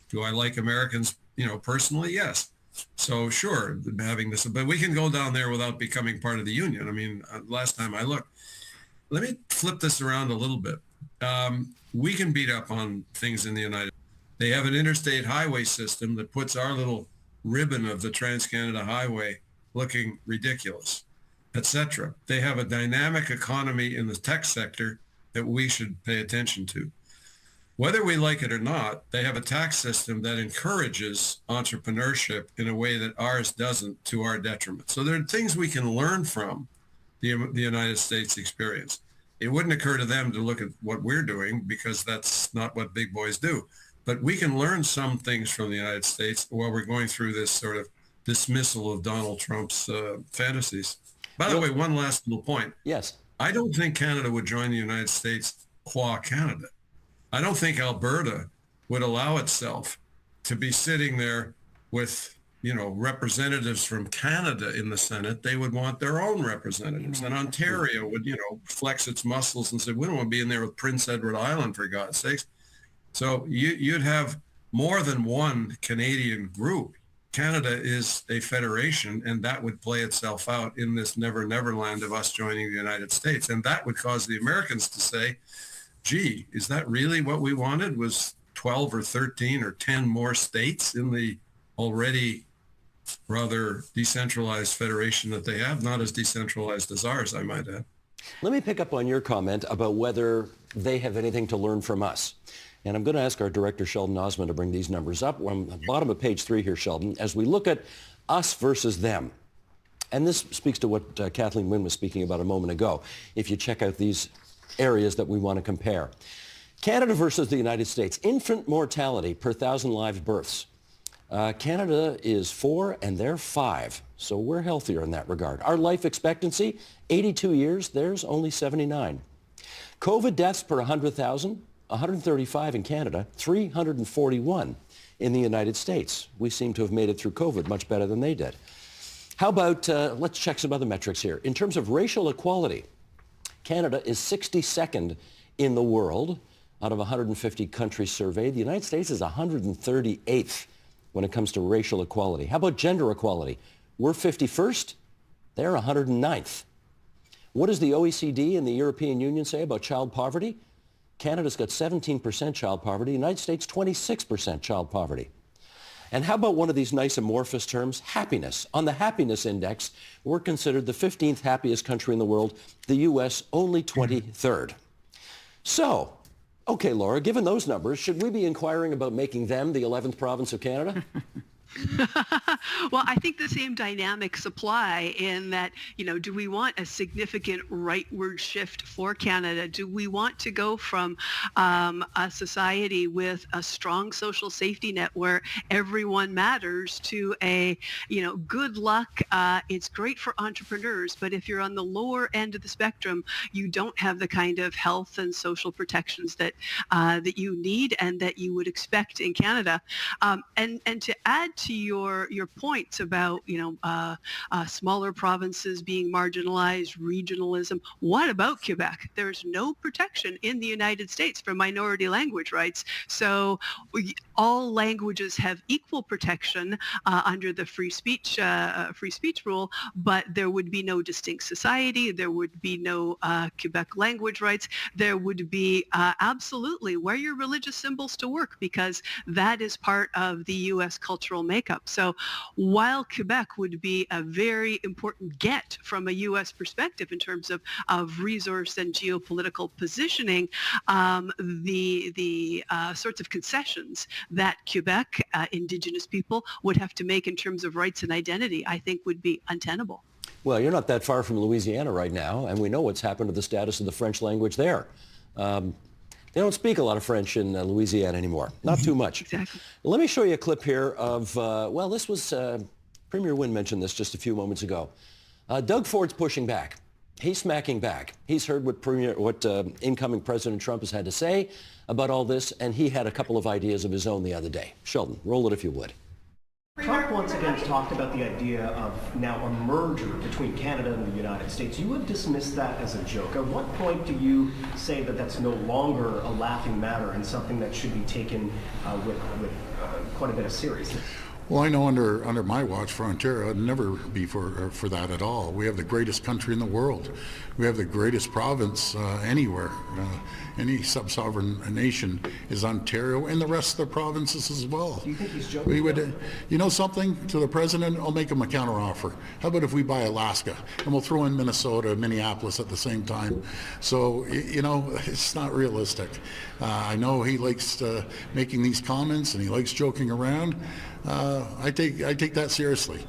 Do I like Americans, personally? Yes. So sure, having this, but we can go down there without becoming part of the union. I mean, last time I looked, let me flip this around a little bit. We can beat up on things in the United States. They have an interstate highway system that puts our little ribbon of the Trans-Canada Highway looking ridiculous, etc. They have a dynamic economy in the tech sector that we should pay attention to. Whether we like it or not, they have a tax system that encourages entrepreneurship in a way that ours doesn't, to our detriment. So there are things we can learn from the United States experience. It wouldn't occur to them to look at what we're doing because that's not what big boys do. But we can learn some things from the United States while we're going through this sort of dismissal of Donald Trump's fantasies. By the way, one last little point. Yes. I don't think Canada would join the United States qua Canada. I don't think Alberta would allow itself to be sitting there with, representatives from Canada in the Senate, they would want their own representatives. And Ontario would, flex its muscles and say, we don't want to be in there with Prince Edward Island, for God's sakes. So you'd have more than one Canadian group. Canada is a federation, and that would play itself out in this never land of us joining the United States. And that would cause the Americans to say, gee, is that really what we wanted? Was 12 or 13 or 10 more states in the already rather decentralized federation that they have, not as decentralized as ours, I might add. Let me pick up on your comment about whether they have anything to learn from us. And I'm going to ask our director, Sheldon Osmond, to bring these numbers up. We're on the bottom of page 3 here, Sheldon, as we look at us versus them. And this speaks to what Kathleen Wynne was speaking about a moment ago, if you check out these areas that we want to compare. Canada versus the United States. Infant mortality per 1,000 live births. Canada is 4 and they're 5, so we're healthier in that regard. Our life expectancy, 82 years, theirs only 79. COVID deaths per 100,000, 135 in Canada, 341 in the United States. We seem to have made it through COVID much better than they did. How about, let's check some other metrics here. In terms of racial equality, Canada is 62nd in the world out of 150 countries surveyed. The United States is 138th. when it comes to racial equality. How about gender equality? We're 51st. They're 109th. What does the OECD and the European Union say about child poverty? Canada's got 17% child poverty. The United States, 26% child poverty. And how about one of these nice amorphous terms, happiness? On the happiness index, we're considered the 15th happiest country in the world, the U.S. only 23rd. So, okay, Laura, given those numbers, should we be inquiring about making them the 11th province of Canada? Well, I think the same dynamics apply in that, do we want a significant rightward shift for Canada? Do we want to go from a society with a strong social safety net where everyone matters to a, good luck, it's great for entrepreneurs, but if you're on the lower end of the spectrum, you don't have the kind of health and social protections that that you need and that you would expect in Canada. And to add to your points about smaller provinces being marginalized, regionalism. What about Quebec? There's no protection in the United States for minority language rights. So all languages have equal protection under the free speech rule, but there would be no distinct society. There would be no Quebec language rights. There would be absolutely wear your religious symbols to work because that is part of the U.S. cultural makeup. So while Quebec would be a very important get from a U.S. perspective in terms of resource and geopolitical positioning, the sorts of concessions that Quebec Indigenous people would have to make in terms of rights and identity, I think would be untenable. Well, you're not that far from Louisiana right now, and we know what's happened to the status of the French language there. They don't speak a lot of French in Louisiana anymore. Not too much. Exactly. Let me show you a clip here of, this was, Premier Wynne mentioned this just a few moments ago. Doug Ford's pushing back. He's smacking back. He's heard what incoming President Trump has had to say about all this, and he had a couple of ideas of his own the other day. Sheldon, roll it if you would. Trump once again talked about the idea of now a merger between Canada and the United States. You would dismiss that as a joke. At what point do you say that that's no longer a laughing matter and something that should be taken with quite a bit of seriousness? Well, I know under my watch for Ontario, I'd never be for that at all. We have the greatest country in the world. We have the greatest province anywhere. Any sub-sovereign nation is Ontario, and the rest of the provinces as well. Do you think he's joking? We would, you know something, to the president, I'll make him a counteroffer. How about if we buy Alaska, and we'll throw in Minnesota, Minneapolis at the same time? So, it's not realistic. I know he likes making these comments, and he likes joking around. I take that seriously.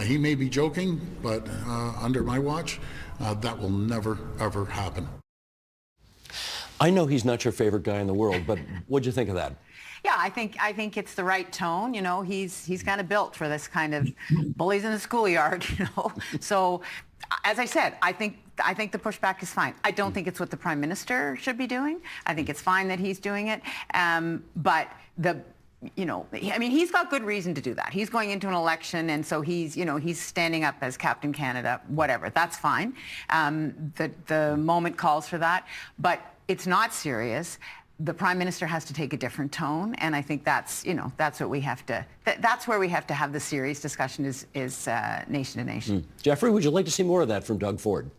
He may be joking, but under my watch, that will never, ever happen. I know he's not your favorite guy in the world, but what'd you think of that? Yeah, I think it's the right tone. He's kind of built for this kind of bullies in the schoolyard. So, as I said, I think the pushback is fine. I don't think it's what the Prime Minister should be doing. I think it's fine that he's doing it. But I mean, he's got good reason to do that. He's going into an election, and so he's standing up as Captain Canada, whatever. That's fine. The moment calls for that, but it's not serious. The Prime Minister has to take a different tone, and I think that's what we have to. That's where we have to have the serious discussion is nation to nation. Jeffrey, would you like to see more of that from Doug Ford?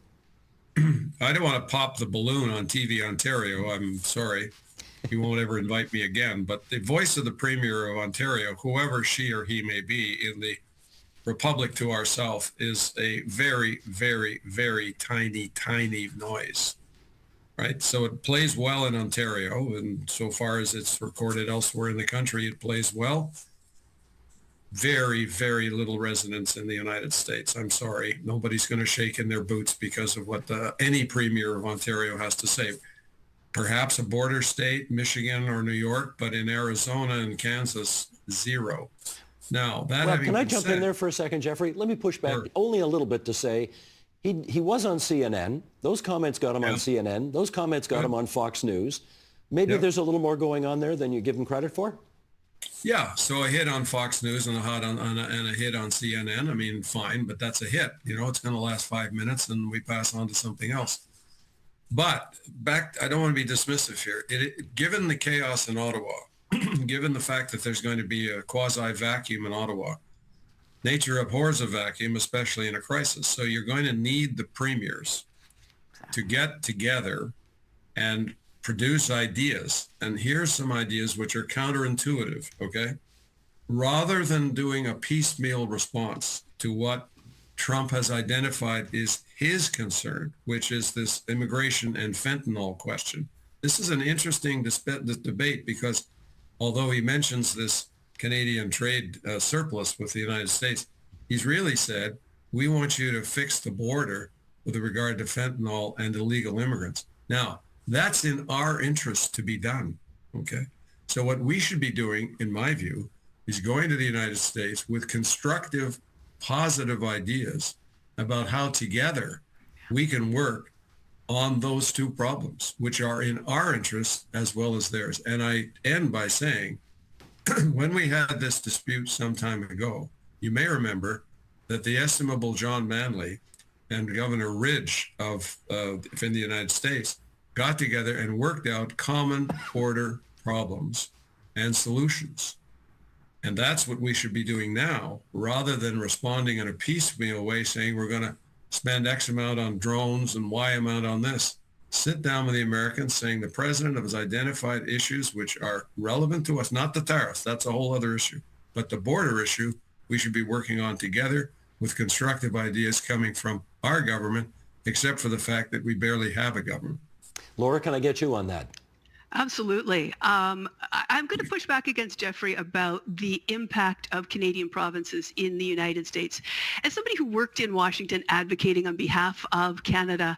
I don't want to pop the balloon on TV Ontario. I'm sorry. You won't ever invite me again. But the voice of the Premier of Ontario, whoever she or he may be in the Republic to our south, is a very, very, very tiny, tiny noise, right? So it plays well in Ontario, and so far as it's recorded elsewhere in the country, it plays well. Very, very little resonance in the United States. I'm sorry. Nobody's going to shake in their boots because of what any Premier of Ontario has to say. Perhaps a border state, Michigan or New York, but in Arizona and Kansas, zero. Now, that well, having can I been jump said, in there for a second, Jeffrey? Let me push back Sure. only a little bit to say he was on CNN. Those comments got him on CNN. Those comments got him on Fox News. Maybe there's a little more going on there than you give him credit for? Yeah, so a hit on Fox News and a hit on CNN. I mean, fine, but that's a hit. It's going to last 5 minutes and we pass on to something else. But I don't want to be dismissive here. Given the chaos in Ottawa, given the fact that there's going to be a quasi-vacuum in Ottawa, nature abhors a vacuum, especially in a crisis. So you're going to need the premiers to get together and produce ideas. And here's some ideas which are counterintuitive, okay? Rather than doing a piecemeal response to what Trump has identified is his concern, which is this immigration and fentanyl question. This is an interesting debate because although he mentions this Canadian trade surplus with the United States, he's really said, we want you to fix the border with regard to fentanyl and illegal immigrants. Now, that's in our interest to be done, okay? So what we should be doing, in my view, is going to the United States with constructive, positive ideas about how together we can work on those two problems, which are in our interest as well as theirs. And I end by saying, when we had this dispute some time ago, you may remember that the estimable John Manley and Governor Ridge in the United States got together and worked out common border problems and solutions. And that's what we should be doing now, rather than responding in a piecemeal way, saying we're going to spend X amount on drones and Y amount on this. Sit down with the Americans saying the president has identified issues which are relevant to us, not the tariffs, that's a whole other issue, but the border issue we should be working on together with constructive ideas coming from our government, except for the fact that we barely have a government. Laura, can I get you on that? Absolutely. I'm going to push back against Jeffrey about the impact of Canadian provinces in the United States. As somebody who worked in Washington advocating on behalf of Canada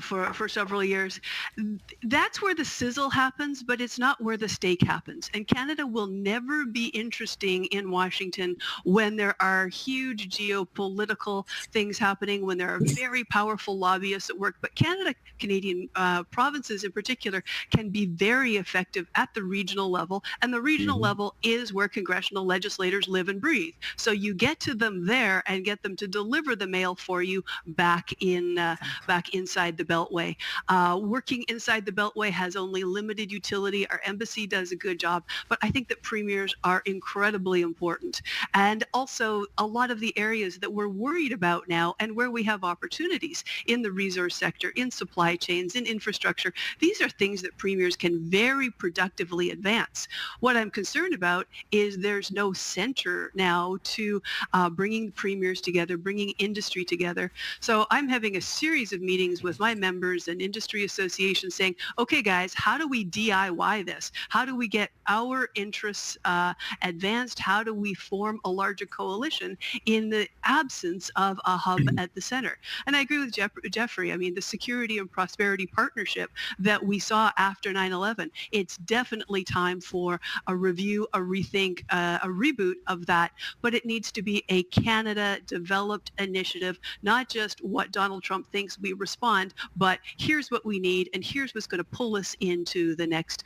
for several years, that's where the sizzle happens, but it's not where the steak happens. And Canada will never be interesting in Washington when there are huge geopolitical things happening, when there are very powerful lobbyists at work. But Canadian provinces in particular can be very effective at the regional level, and the regional level is where congressional legislators live and breathe. So you get to them there and get them to deliver the mail for you back inside the Beltway. Working inside the Beltway has only limited utility. Our embassy does a good job, but I think that premiers are incredibly important. And also a lot of the areas that we're worried about now and where we have opportunities in the resource sector, in supply chains, in infrastructure, these are things that premiers can very productively advance. What I'm concerned about is there's no center now to bringing premiers together, bringing industry together. So I'm having a series of meetings with my members and industry associations saying, okay, guys, how do we DIY this? How do we get our interests advanced? How do we form a larger coalition in the absence of a hub at the center? And I agree with Jeffrey. I mean, the Security and Prosperity Partnership that we saw after 9/11, it's definitely time for a review, a rethink, a reboot of that. But it needs to be a Canada-developed initiative, not just what Donald Trump thinks we respond, but here's what we need, and here's what's going to pull us into the next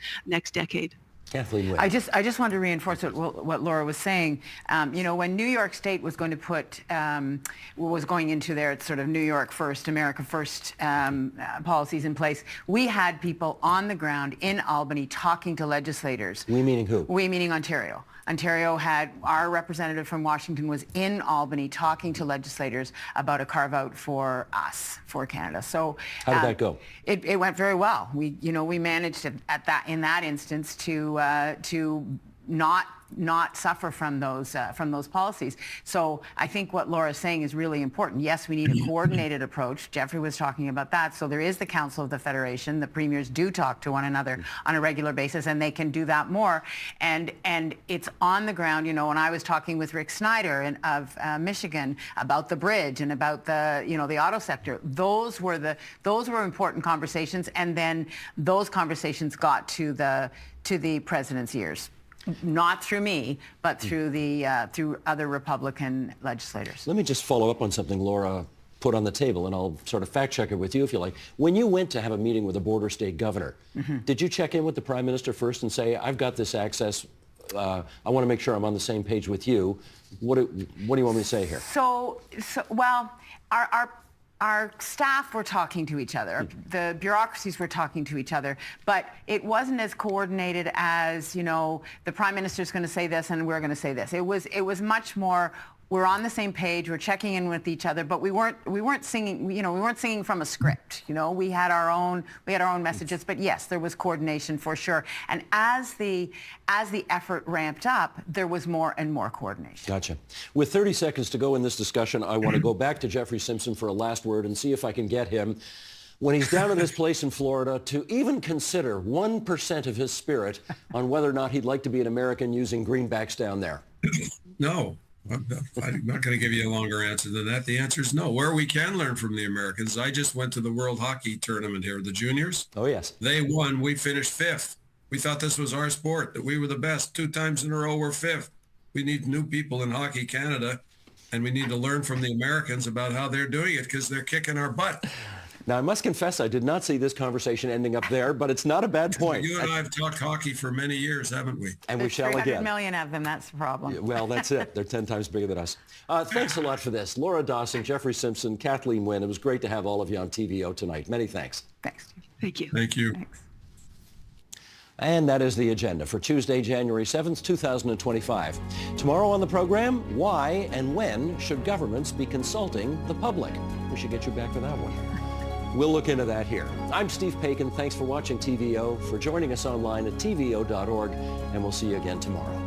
decade. Kathleen Wynne. I just want to reinforce what Laura was saying. When New York State was going to was going into their sort of New York first, America first policies in place, we had people on the ground in Albany talking to legislators. We meaning who? We meaning Ontario. Ontario had, our representative from Washington was in Albany talking to legislators about a carve-out for us, for Canada. So how did that go? It went very well. We managed in that instance to not suffer from those policies. So I think what Laura's saying is really important. Yes, we need a coordinated approach. Jeffrey was talking about that. So there is the Council of the Federation. The premiers do talk to one another on a regular basis, and they can do that more. And it's on the ground. When I was talking with Rick Snyder of Michigan about the bridge and about the auto sector, those were important conversations. And then those conversations got to the president's ears. Not through me, but through through other Republican legislators. Let me just follow up on something Laura put on the table, and I'll sort of fact check it with you if you like. When you went to have a meeting with a border state governor, did you check in with the Prime Minister first and say, I've got this access, I want to make sure I'm on the same page with you? What do you want me to say here? Well, our staff were talking to each other. The bureaucracies were talking to each other, but it wasn't as coordinated as, the Prime Minister's going to say this and we're going to say this. It was much more, we're on the same page, we're checking in with each other, but we weren't singing, we weren't singing from a script. We had our own messages, but yes, there was coordination for sure. And as the effort ramped up, there was more and more coordination. Gotcha. With 30 seconds to go in this discussion, I want to go back to Jeffrey Simpson for a last word and see if I can get him, when he's down in this place in Florida, to even consider 1% of his spirit on whether or not he'd like to be an American using greenbacks down there. No. I'm not going to give you a longer answer than that. The answer is no. Where we can learn from the Americans, I just went to the World Hockey Tournament here, the juniors. Oh, yes. They won. We finished fifth. We thought this was our sport, that we were the best. 2 times in a row, we're fifth. We need new people in Hockey Canada, and we need to learn from the Americans about how they're doing it because they're kicking our butt. Now, I must confess, I did not see this conversation ending up there, but it's not a bad point. You and I have talked hockey for many years, haven't we? And we shall again. 300 million of them, that's the problem. Well, that's it. They're 10 times bigger than us. Thanks a lot for this. Laura Dawson, Jeffrey Simpson, Kathleen Wynne. It was great to have all of you on TVO tonight. Many thanks. Thanks. Thank you. Thank you. Thanks. And that is the agenda for Tuesday, January 7th, 2025. Tomorrow on the program, why and when should governments be consulting the public? We should get you back for that one. We'll look into that here. I'm Steve Paikin. Thanks for watching TVO, for joining us online at tvo.org, and we'll see you again tomorrow.